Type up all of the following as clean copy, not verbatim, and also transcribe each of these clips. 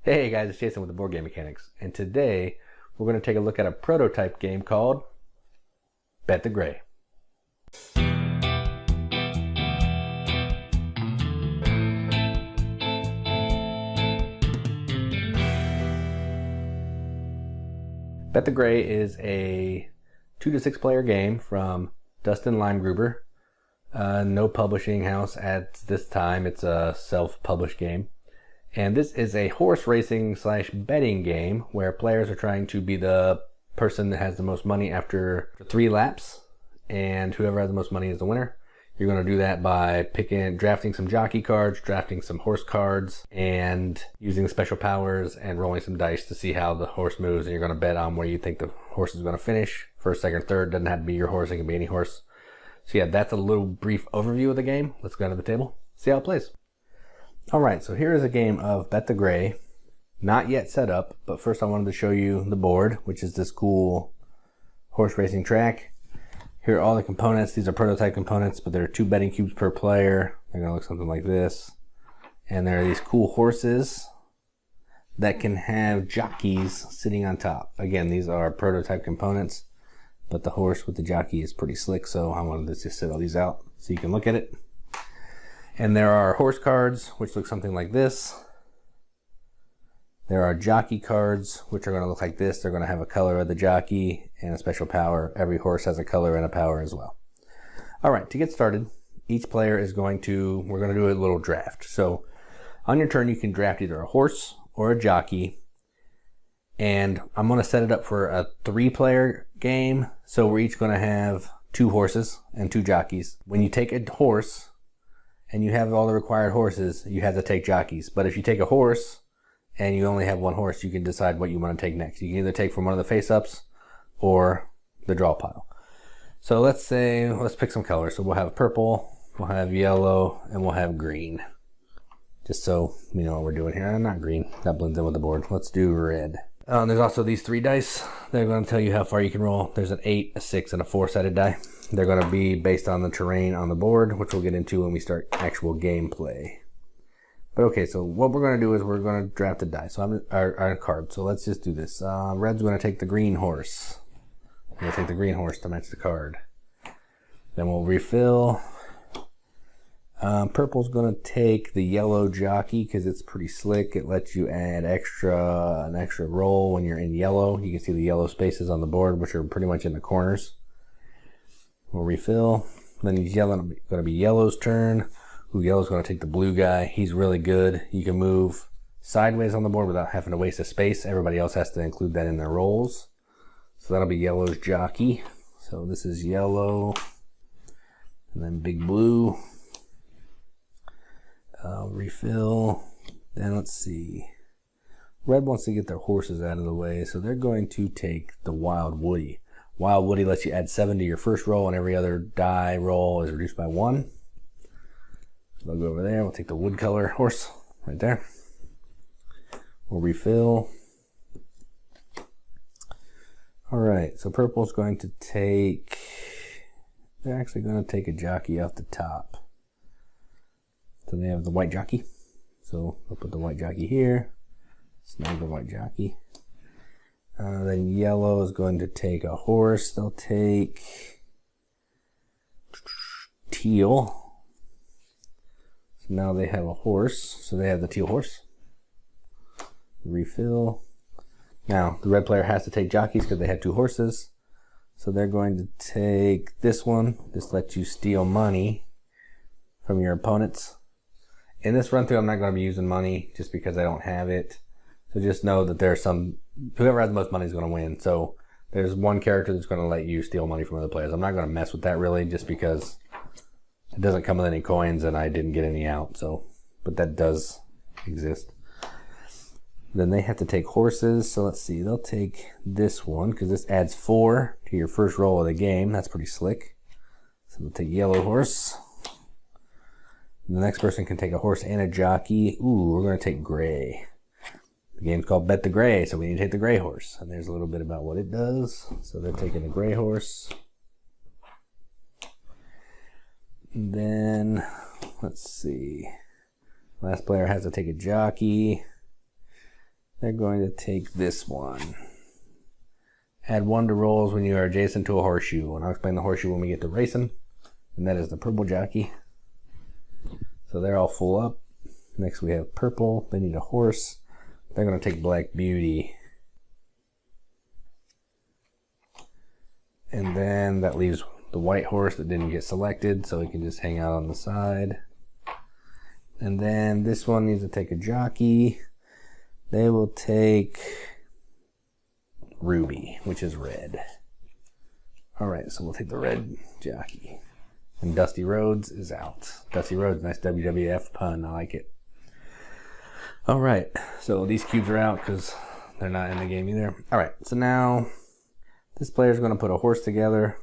Hey guys, it's Jason with the Boardgame Mechanics, and today we're going to take a look at a prototype game called Bet the Gray. Bet the Gray is a 2 to 6 player game from Dustin Leimgruber. No publishing house at this time. It's a self-published game. And this is a horse racing / betting game where players are trying to be the person that has the most money after 3 laps, and whoever has the most money is the winner. You're going to do that by drafting some jockey cards, drafting some horse cards, and using special powers and rolling some dice to see how the horse moves. And you're going to bet on where you think the horse is going to finish. First, second, third. Doesn't have to be your horse. It can be any horse. So yeah, that's a little brief overview of the game. Let's go to the table, see how it plays. Alright, so here is a game of Bet the Gray, not yet set up, but first I wanted to show you the board, which is this cool horse racing track. Here are all the components. These are prototype components, but there are 2 betting cubes per player. They're going to look something like this. And there are these cool horses that can have jockeys sitting on top. Again, these are prototype components, but the horse with the jockey is pretty slick, so I wanted to just set all these out so you can look at it. And there are horse cards, which look something like this. There are jockey cards, which are going to look like this. They're going to have a color of the jockey and a special power. Every horse has a color and a power as well. All right, to get started, each player is we're going to do a little draft. So on your turn, you can draft either a horse or a jockey. And I'm going to set it up for a 3-player game. So we're each going to have 2 horses and 2 jockeys. When you take a horse and you have all the required horses, you have to take jockeys. But if you take a horse and you only have 1 horse, you can decide what you want to take next. You can either take from one of the face-ups or the draw pile. So let's pick some colors. So we'll have purple, we'll have yellow, and we'll have green. Just so we know what we're doing here. Not green, that blends in with the board. Let's do red. There's also these 3 dice. They're going to tell you how far you can roll. There's an 8, a 6, and a 4-sided die. They're going to be based on the terrain on the board, which we'll get into when we start actual gameplay. But okay, so what we're going to do is we're going to draft a die. So our card. So let's just do this. Red's going to take the green horse. I'm going to take the green horse to match the card. Then we'll refill. Purple's going to take the yellow jockey because it's pretty slick. It lets you add an extra roll when you're in yellow. You can see the yellow spaces on the board, which are pretty much in the corners. We'll refill. Then he's going to be yellow's turn. Yellow's going to take the blue guy. He's really good. You can move sideways on the board without having to waste a space. Everybody else has to include that in their rolls. So that'll be yellow's jockey. So this is yellow. And then big blue. Refill. Then let's see. Red wants to get their horses out of the way, so they're going to take the Wild Woody. Wild Woody lets you add 7 to your first roll, and every other die roll is reduced by 1. So they'll go over there. We'll take the wood color horse right there. We'll refill. All right, so purple's going to take, they're actually going to take a jockey off the top. So they have the white jockey. So we'll put the white jockey here. Snag the white jockey. Then yellow is going to take a horse. They'll take teal. So now they have a horse. So they have the teal horse. Refill. Now the red player has to take jockeys because they have 2 horses. So they're going to take this one. This lets you steal money from your opponents. In this run through, I'm not going to be using money just because I don't have it. So just know that there's whoever has the most money is going to win. So there's one character that's going to let you steal money from other players. I'm not going to mess with that really, just because it doesn't come with any coins and I didn't get any out. So, but that does exist. Then they have to take horses. So let's see, they'll take this one because this adds 4 to your first roll of the game. That's pretty slick. So they'll take yellow horse. The next person can take a horse and a jockey. Ooh, we're going to take gray. The game's called Bet the Gray, so we need to take the gray horse. And there's a little bit about what it does. So they're taking the gray horse. And then, let's see. Last player has to take a jockey. they're going to take this one. Add 1 to rolls when you are adjacent to a horseshoe. And I'll explain the horseshoe when we get to racing. And that is the purple jockey. So they're all full up. Next we have purple. They need a horse. They're going to take Black Beauty. And then that leaves the white horse that didn't get selected, so he can just hang out on the side. And then this one needs to take a jockey. They will take Ruby, which is red. Alright, so we'll take the red jockey. And Dusty Rhodes is out. Dusty Rhodes, nice WWF pun, I like it. Alright, so these cubes are out because they're not in the game either. Alright, so now this player is going to put a horse together.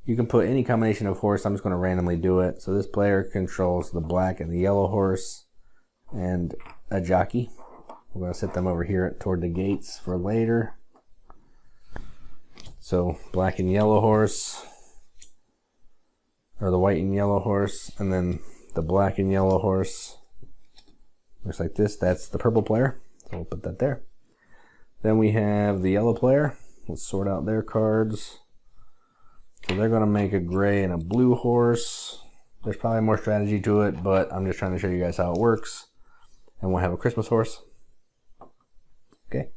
You can put any combination of horse. I'm just going to randomly do it. So this player controls the black and the yellow horse and a jockey. We're going to set them over here toward the gates for later. So black and yellow horse, or the white and yellow horse, and then the black and yellow horse. Looks like this. That's the purple player. So we'll put that there. Then we have the yellow player. Let's sort out their cards. So they're going to make a gray and a blue horse. There's probably more strategy to it, but I'm just trying to show you guys how it works. And we'll have a Christmas horse. Okay.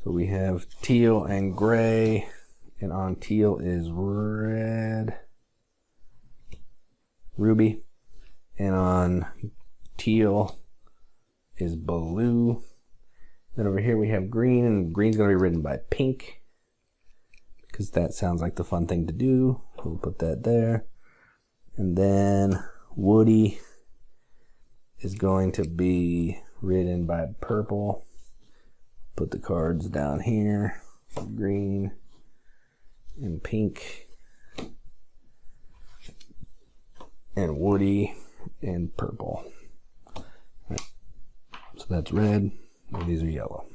So we have teal and gray, and on teal is red, ruby, and on teal is blue. Then over here we have green, and green's going to be ridden by pink, because that sounds like the fun thing to do. We'll put that there. And then Woody is going to be ridden by purple. Put the cards down here. Green and pink. And Woody and purple. Right. So that's red, and these are yellow.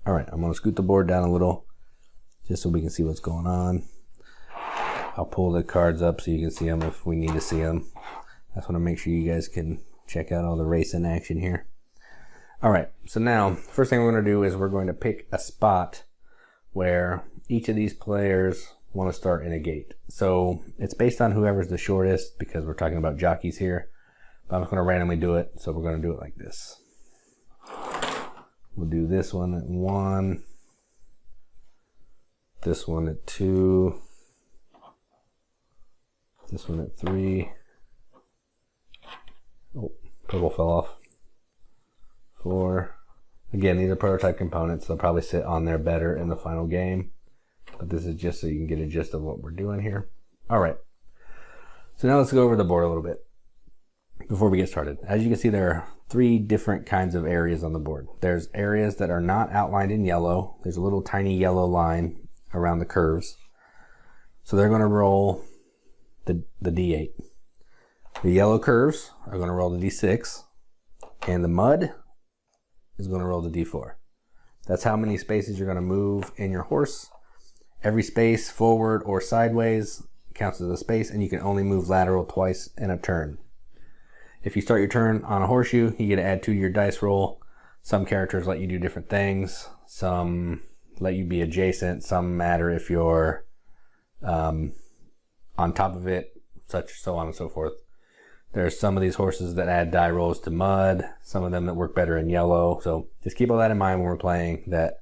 Alright, I'm going to scoot the board down a little just so we can see what's going on. I'll pull the cards up so you can see them if we need to see them. I just want to make sure you guys can check out all the racing action here. Alright, so now, first thing we're going to do is we're going to pick a spot where each of these players want to start in a gate. So it's based on whoever's the shortest, because we're talking about jockeys here. But I'm just going to randomly do it, so we're going to do it like this. We'll do this one at 1. This one at 2. This one at 3. Oh, purple fell off. 4. Again, these are prototype components. They'll probably sit on there better in the final game. But this is just so you can get a gist of what we're doing here. Alright. So now let's go over the board a little bit before we get started. As you can see, there are 3 different kinds of areas on the board. There's areas that are not outlined in yellow. There's a little tiny yellow line around the curves. So they're going to roll the D8. The yellow curves are going to roll the D6. And the mud is going to roll the D4. That's how many spaces you're going to move in your horse. Every space forward or sideways counts as a space, and you can only move lateral twice in a turn. If you start your turn on a horseshoe, you get to add 2 to your dice roll. Some characters let you do different things. Some let you be adjacent. Some matter if you're on top of it, so on and so forth. There's some of these horses that add die rolls to mud, some of them that work better in yellow. So just keep all that in mind when we're playing, that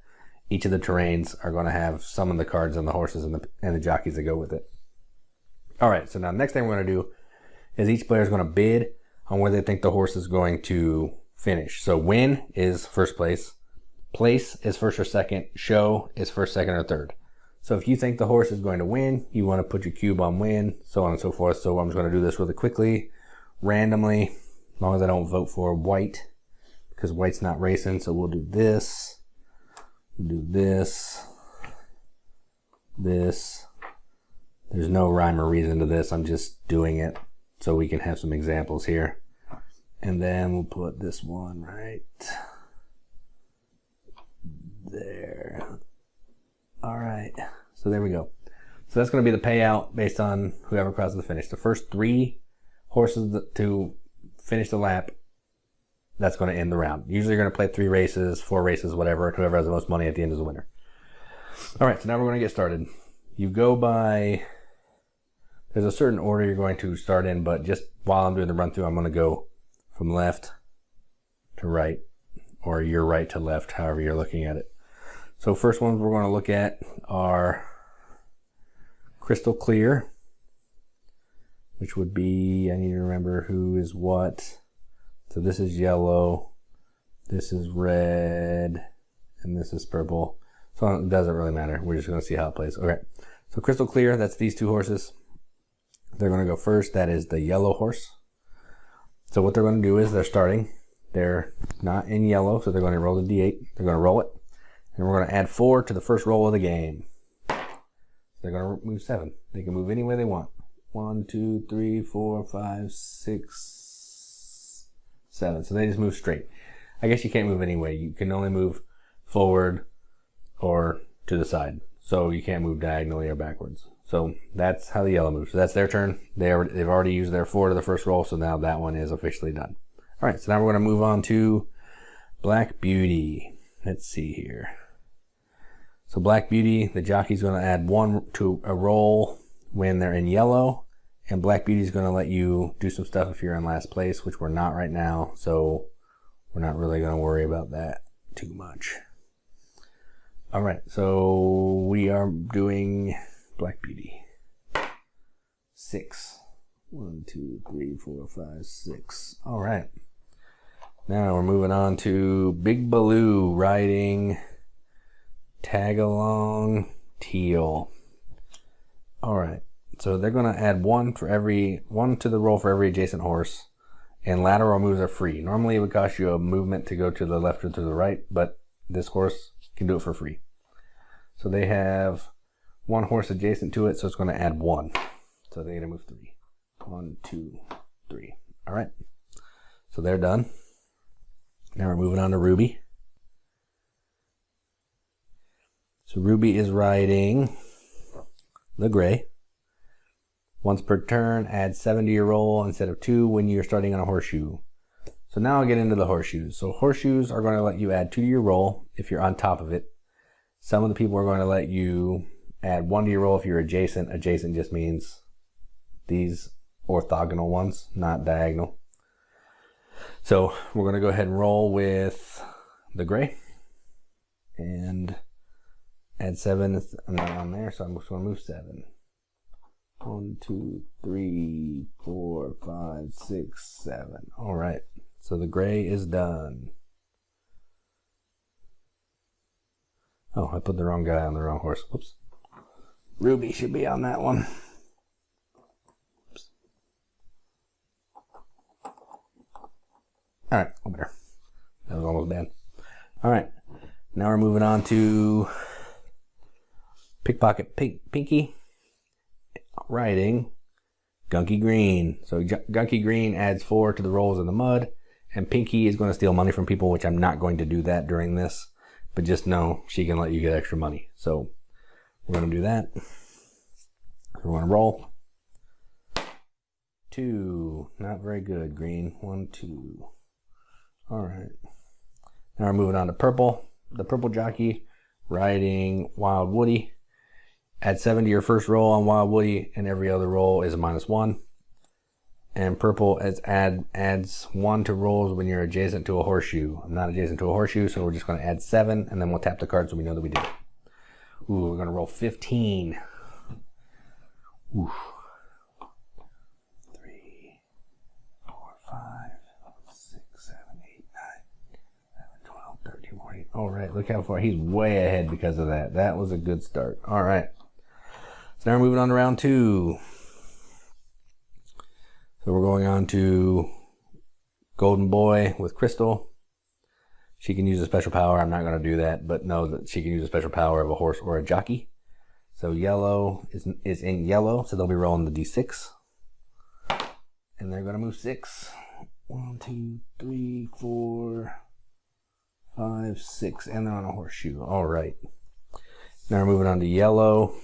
each of the terrains are going to have some of the cards and the horses and the jockeys that go with it. Alright, so now the next thing we're going to do is each player is going to bid on where they think the horse is going to finish. So win is first place, place is first or second, show is first, second, or third. So if you think the horse is going to win, you want to put your cube on win, so on and so forth. So I'm just going to do this really quickly, randomly, as long as I don't vote for white, because white's not racing. So we'll do this, we'll do this, this. There's no rhyme or reason to this. I'm just doing it so we can have some examples here. And then we'll put this one right there. All right, so there we go. So that's going to be the payout based on whoever crosses the finish. The first 3 horses to finish the lap that's going to end the round. Usually you're going to play 3 races, 4 races, whatever, and whoever has the most money at the end is the winner. All right, so now we're going to get started. You go by, there's a certain order you're going to start in, but just while I'm doing the run through, I'm going to go from left to right, or your right to left, however you're looking at it. So first ones we're going to look at are Crystal Clear, which would be, I need to remember who is what. So this is yellow, this is red, and this is purple. So it doesn't really matter. We're just going to see how it plays. Okay, so Crystal Clear, that's these 2 horses. They're going to go first. That is the yellow horse. So what they're going to do is they're starting. They're not in yellow, so they're going to roll the D8. They're going to roll it. And we're going to add 4 to the first roll of the game. They're going to move 7. They can move any way they want. 1, 2, 3, 4, 5, 6, 7. So they just move straight. I guess you can't move any way. You can only move forward or to the side. So you can't move diagonally or backwards. So that's how the yellow moves. So that's their turn. They've already used their 4 to the first roll, so now that one is officially done. All right, so now we're going to move on to Black Beauty. Let's see here. So Black Beauty, the jockey's going to add 1 to a roll when they're in yellow, and Black Beauty's going to let you do some stuff if you're in last place, which we're not right now, so we're not really going to worry about that too much. All right, so we are doing Black Beauty. 6. 1, 2, 3, 4, 5, 6. All right. Now we're moving on to Big Baloo riding Tagalong Teal. All right. So they're going to add 1 to the roll for every adjacent horse, and lateral moves are free. Normally it would cost you a movement to go to the left or to the right, but this horse can do it for free. So they have 1 horse adjacent to it, so it's going to add 1. So they're going to move 3. 1, 2, 3. All right. So they're done. Now we're moving on to Ruby. So Ruby is riding the gray. Once per turn, add 7 to your roll instead of 2 when you're starting on a horseshoe. So now I'll get into the horseshoes. So horseshoes are going to let you add 2 to your roll if you're on top of it. Some of the people are going to let you add 1 to your roll if you're adjacent. Adjacent just means these orthogonal ones, not diagonal. So we're going to go ahead and roll with the gray and add 7. I'm not on there, so I'm just going to move 7. 1, 2, 3, 4, 5, 6, 7. All right. So the gray is done. Oh, I put the wrong guy on the wrong horse. Whoops. Ruby should be on that one. Oops. All right, all better. That was almost bad. All right. Now we're moving on to Pickpocket Pinky riding Gunky Green. So Gunky Green adds 4 to the rolls in the mud, and Pinky is going to steal money from people, which I'm not going to do that during this, but just know she can let you get extra money. So we're going to do that. We're going to roll. 2. Not very good, Green. 1, 2. All right. Now we're moving on to Purple. The purple jockey riding Wild Woody. Add 7 to your first roll on Wild Woody, and every other roll is a -1. And purple adds 1 to rolls when you're adjacent to a horseshoe. I'm not adjacent to a horseshoe, so we're just going to add 7, and then we'll tap the card so we know that we did it. Ooh, we're going to roll 15. Ooh. 3, 4, 5, 6, 7, 8, 9, 11, 12, 13, 14. All right, look how far. He's way ahead because of that. That was a good start. All right. So now we're moving on to round 2. So we're going on to Golden Boy with Crystal. She can use a special power. I'm not going to do that, but know that she can use a special power of a horse or a jockey. So yellow is in yellow, so they'll be rolling the D6. And they're going to move 6. 1, 2, 3, 4, 5, 6. And they're on a horseshoe. All right. Now we're moving on to yellow.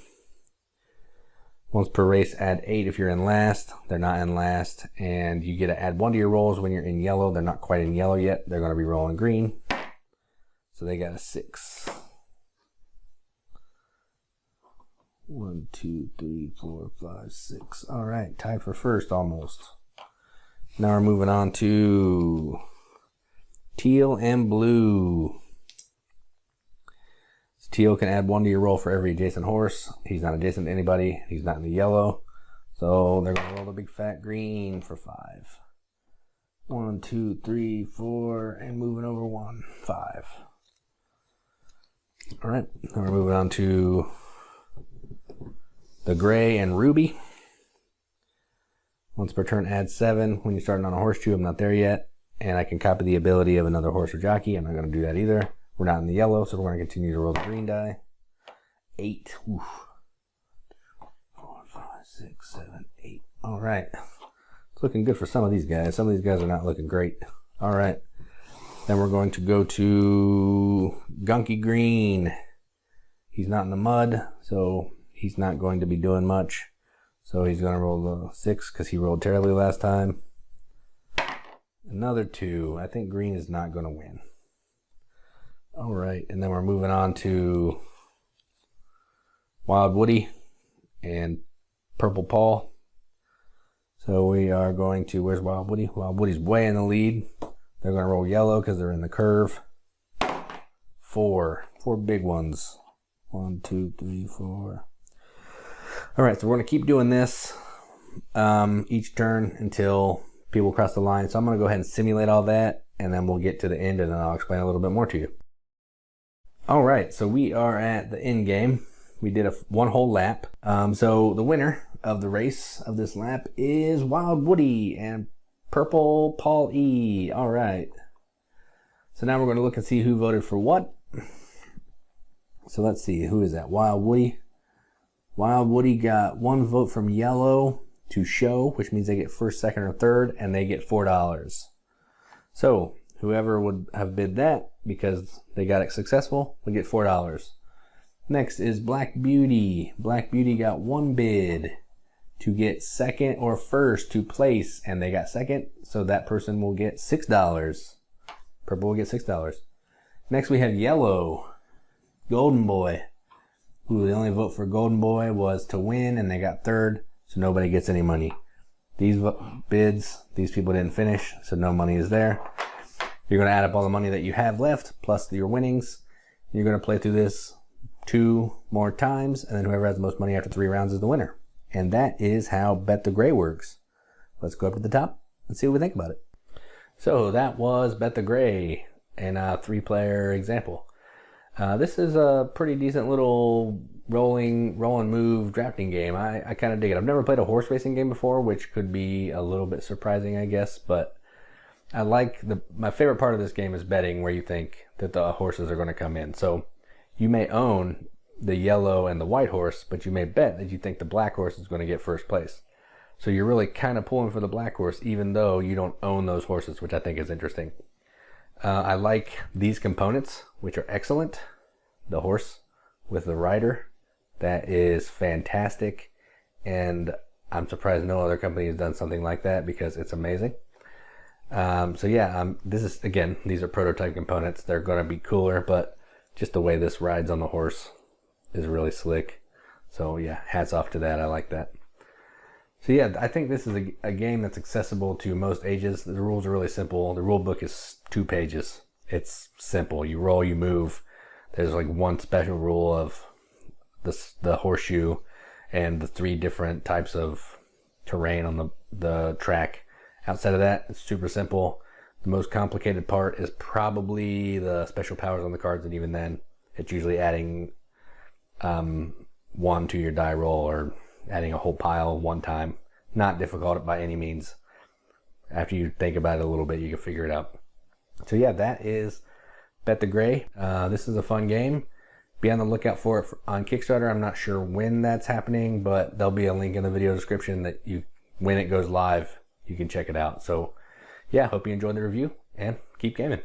Once per race, add 8 if you're in last. They're not in last. And you get to add 1 to your rolls when you're in yellow. They're not quite in yellow yet. They're going to be rolling green. So they got a 6. 1, 2, 3, 4, 5, 6. All right, tied for first almost. Now we're moving on to teal and blue. Teal can add 1 to your roll for every adjacent horse. He's not adjacent to anybody. He's not in the yellow. So they're going to roll the big fat green for 5. 1, 2, 3, 4, and moving over 1, 5. All right, now we're moving on to the gray and ruby. Once per turn, add 7. When you're starting on a horseshoe, I'm not there yet. And I can copy the ability of another horse or jockey. I'm not going to do that either. We're not in the yellow, so we're going to continue to roll the green die. 8. Oof. 4, 5, 6, 7, 8. All right. It's looking good for some of these guys. Some of these guys are not looking great. All right. Then we're going to go to gunky green. He's not in the mud, so he's not going to be doing much. So he's going to roll the 6 because he rolled terribly last time. Another 2. I think green is not going to win. All right, and then we're moving on to Wild Woody and Purple Paul. So we are going to, where's Wild Woody? Wild Woody's way in the lead. They're going to roll yellow because they're in the curve. 4 big ones. 1, 2, 3, 4. All right, so we're going to keep doing this each turn until people cross the line. So I'm going to go ahead and simulate all that, and then we'll get to the end, and then I'll explain a little bit more to you. All right, so we are at the end game. We did a 1 whole lap. So the winner of the race of this lap is Wild Woody and Purple Paul E. All right. So now we're going to look and see who voted for what. So let's see, who is that? Wild Woody. Wild Woody got 1 vote from yellow to show, which means they get first, second, or third, and they get $4. So whoever would have bid that, because they got it successful, would get $4. Next is Black Beauty. Black Beauty got 1 bid to get second or first to place, and they got second, so that person will get $6. Purple will get $6. Next we have Yellow. Golden Boy. Ooh, the only vote for Golden Boy was to win, and they got third, so nobody gets any money. These bids, these people didn't finish, so no money is there. You're going to add up all the money that you have left, plus your winnings. You're going to play through this 2 more times, and then whoever has the most money after 3 rounds is the winner. And that is how Bet the Gray works. Let's go up to the top and see what we think about it. So that was Bet the Gray in a 3-player example. This is a pretty decent little roll and move drafting game. I kind of dig it. I've never played a horse racing game before, which could be a little bit surprising, I guess, but I like my favorite part of this game is betting where you think that the horses are going to come in. So you may own the yellow and the white horse, but you may bet that you think the black horse is going to get first place. So you're really kind of pulling for the black horse, even though you don't own those horses, which I think is interesting. I like these components, which are excellent. The horse with the rider, that is fantastic. And I'm surprised no other company has done something like that because it's amazing. So yeah, this is, again, these are prototype components. They're going to be cooler, but just the way this rides on the horse is really slick. So yeah, hats off to that. I like that. So yeah, I think this is a game that's accessible to most ages. The rules are really simple. The rule book is 2 pages. It's simple. You roll, you move. There's like 1 special rule of the horseshoe and the 3 different types of terrain on the track. Outside of that, it's super simple. The most complicated part is probably the special powers on the cards, and even then, it's usually adding 1 to your die roll or adding a whole pile 1 time. Not difficult by any means. After you think about it a little bit, you can figure it out. So yeah, that is Bet the Gray. This is a fun game. Be on the lookout for it on Kickstarter. I'm not sure when that's happening, but there'll be a link in the video description that when it goes live, you can check it out. So yeah, hope you enjoyed the review and keep gaming.